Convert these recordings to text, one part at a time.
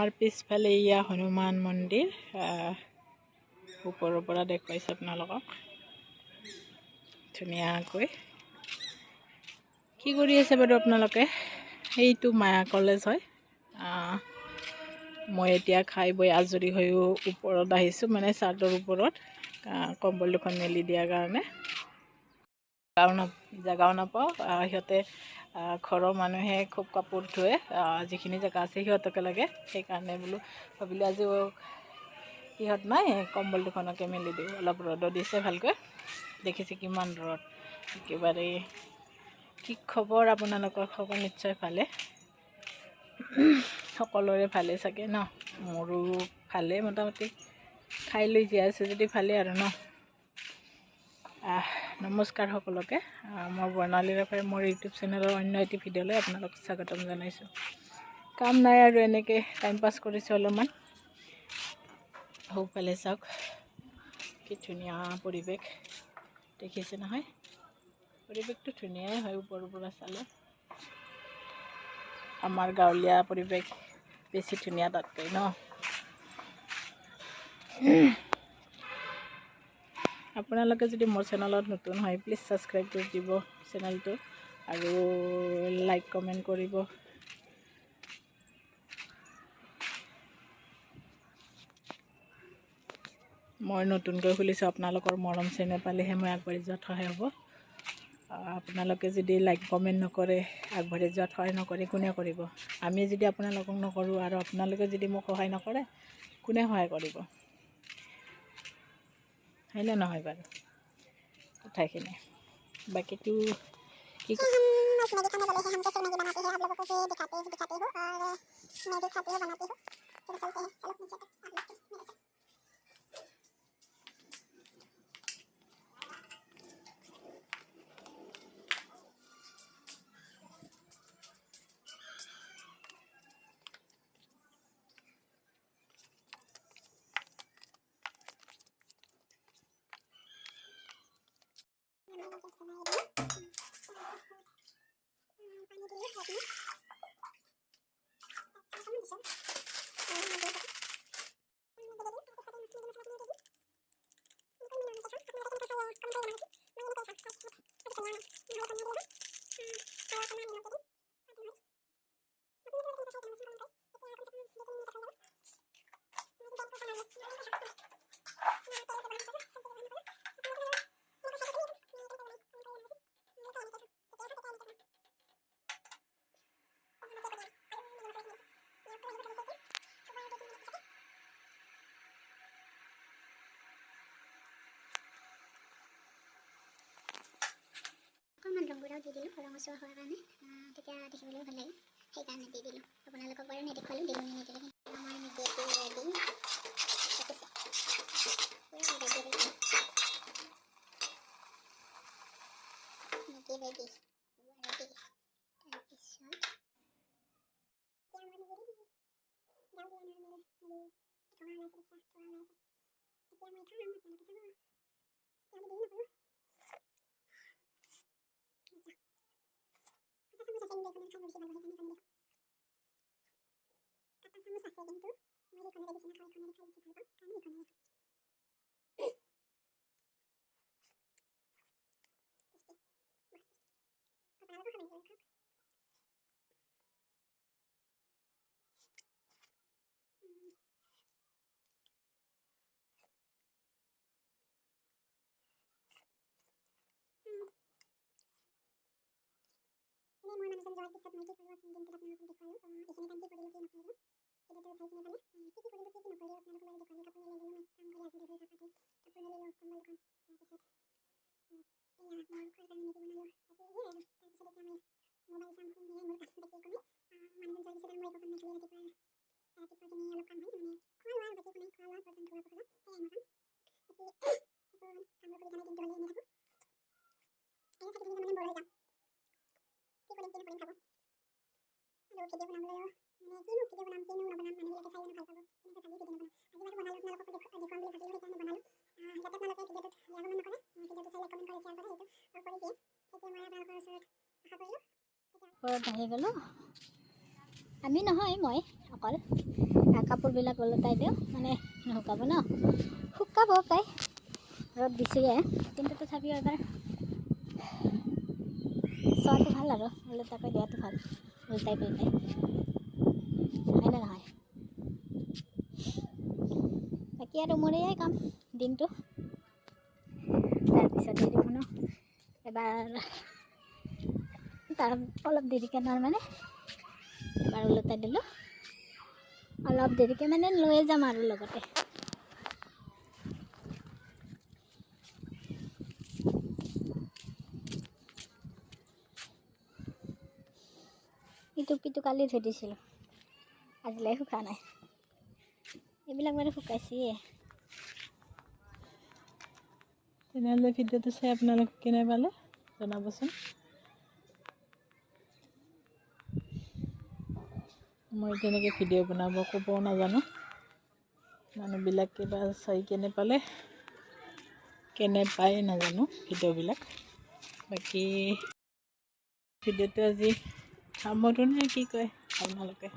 আমাৰ পিছফালে ইয়া হনুমান মন্দিৰ ওপৰৰ পৰা দেখুৱাইছোঁ আপোনালোকক ধুনীয়াকৈ। কি কৰি আছে বাৰু আপোনালোকে? এইটো মায়া কলেজ হয়। মই এতিয়া খাই বৈ আজৰি হৈও ওপৰত আহিছোঁ, মানে চাদৰ ওপৰত কম্বল দুখন মেলি দিয়াৰ কাৰণে। জেগাও নাপাওঁ। সিহঁতে ঘৰৰ মানুহে খুব কাপোৰ ধুৱে, যিখিনি জেগা আছে সিহঁতকে লাগে, সেইকাৰণে বোলো ভাবিলোঁ আজি সিহঁত নাই, কম্বল দুখনকে মেলি দিওঁ। অলপ ৰ'দো দিছে ভালকৈ, দেখিছে কিমান ৰ'দ একেবাৰে। কি খবৰ আপোনালোকৰ? খবৰ নিশ্চয় ভালে, সকলোৰে ভালে চাগে ন? মোৰো ভালে, মোটামুটি খাই লৈ জীয়াই আছোঁ যদি ভালেই আৰু ন। নমস্কাৰ সকলোকে। মই বৰ্ণালী ৰাভাই মোৰ ইউটিউব চেনেলৰ অন্য এটি ভিডিঅ'লৈ আপোনালোকক স্বাগতম জনাইছোঁ। কাম নাই আৰু এনেকৈ টাইম পাছ কৰিছোঁ অলপমান। সৌফালে চাওক কি ধুনীয়া পৰিৱেশ, দেখিছে নহয়? পৰিৱেশটো ধুনীয়াই হয় ওপৰৰ পৰা চালে। আমাৰ গাঁৱলীয়া পৰিৱেশ বেছি ধুনীয়া তাতকৈ ন। আপোনালোকে যদি মোৰ চেনেলত নতুন হয় প্লিজ ছাবস্ক্ৰাইব কৰি দিব চেনেলটো, আৰু লাইক কমেণ্ট কৰিব। মই নতুনকৈ খুলিছোঁ, আপোনালোকৰ মৰম চেনেহ পালেহে মই আগবাঢ়ি যোৱাত সহায় হ'ব। আপোনালোকে যদি লাইক কমেণ্ট নকৰে, আগবাঢ়ি যোৱাত সহায় নকৰে, কোনে কৰিব? আমি যদি আপোনালোকক নকৰোঁ আৰু আপোনালোকে যদি মোক সহায় নকৰে, কোনে সহায় কৰিব? হয়নে নহয় বাৰু কথাখিনি? বাকীটো কি অকণমান ৰংগুৰাও দি দিলোঁ, ৰঙচুৱা হোৱাৰ কাৰণে, তেতিয়া দেখিবলৈ ভাল লাগে, সেইকাৰণে দি দিলোঁ। আপোনালোকক বাৰু নেদেখুৱালোঁ, দিলোঁ নে নিদিলোঁ। আমাৰ মেগীটো ৰেডি, মেগী ৰেডি। মোৰ মানুহজন যোৱাৰ পিছত মই কি কৰোঁ দিনটোত আপোনালোকক দেখুৱালোঁ। এইখিনি টাইম কি কৰিলোঁ কি নকৰিলোঁ, ভিডিঅ'টো চাই কিনে পালে কি কৰিলোঁ কি নকৰিলোঁ আপোনালোকক বাৰু দেখুৱালোঁ। কাপোৰ মেলি দিলোঁ, কাম কৰি আজৰি হৈ থাকোঁতে কাপোৰ মেলিলোঁ, কম্বলখন, তাৰপিছত এয়া মোৰ খোৱাৰ কাৰণে মেগী বনালোঁ। বাকী সেয়াই আৰু তাৰপিছত এতিয়া মই মোবাইল চাম, সেয়াই মোৰ কাম। বাকী একো নাই। মানুহজন যোৱাৰ পিছত আৰু মোৰ একো কাম নাথাকে। ৰাতিপুৱাখিনি অলপ কাম হয়, মানে খোৱা লোৱা আৰু বাকী একো নাই। খোৱা লোৱা, বৰ্তন ধোৱা পখলা, সেয়াই মোৰ কাম। বাকী একো কামৰ সুবিধা নাই, দিনটো হ'লে এনেই থাকোঁ। এনে থাকি থাকিলে মানে বৰ হৈ যাওঁ। কি কৰিম ভাবোঁ। আৰু ভিডিঅ' বনাবলৈও মানে কিনো ভিডিঅ' বনাম, কিনো নবনাম, মানুহবিলাকে চাই কিনে ভাল পাব, এনেকৈ ভাবি ভিডিঅ' নবনাওঁ। আজি বাৰু বনালোঁ, আপোনালোকক দেখুৱাম বুলি ভাবিলোঁ, সেইকাৰণে বনালোঁ। যাতে আপোনালোকে ভিডিঅ'টোত বেয়া কমেণ্ট নকৰে, ভিডিঅ'টো চাই লাইক কমেণ্ট কৰে, শ্বেয়াৰ কৰে, সেইটো কৰি দিয়ে। সেইটোৱে মই আপোনালোকৰ ওচৰত আশা কৰিলোঁ। ঘৰত আহি গ'লোঁ। আমি নহয় মই অকল কাপোৰবিলাক ওলটাই দিওঁ মানে নুশুকাব ন শুকাব প্ৰায় ৰ'দ দিছেহে কিন্তু তথাপিও এবাৰ চোৱাটো ভাল আৰু ওলটাকৈ দিয়াটো ভাল ওলটাই পেলাই হয়নে নহয় বাকী আৰু মোৰ এয়াই কাম দিনটো তাৰপিছত দেখোনো এবাৰ তাৰ অলপ দেৰিকৈ মানে এবাৰ ওলটাই দিলোঁ অলপ দেৰিকৈ মানে লৈ যাম আৰু লগতে ইটো পিটো কালি ধুই দিছিলোঁ আজিলৈ শুকা নাই এইবিলাক বাৰু শুকাইছিয়ে তেনেহ'লে ভিডিঅ'টো চাই আপোনালোকে কেনে পালে জনাবচোন মই তেনেকৈ ভিডিঅ' বনাব ক'বও নাজানো মানুহবিলাক কিবা চাই কেনে পালে কেনে পায় নাজানো ভিডিঅ'বিলাক বাকী ভিডিঅ'টো আজি সামৰো নে কি কয় আপোনালোকে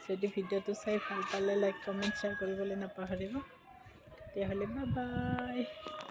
যদি ভিডিঅ'টো চাই ভাল পালে লাইক কমেণ্ট শ্বেয়াৰ কৰিবলৈ নাপাহৰিব তেতিয়াহ'লে বাই বাই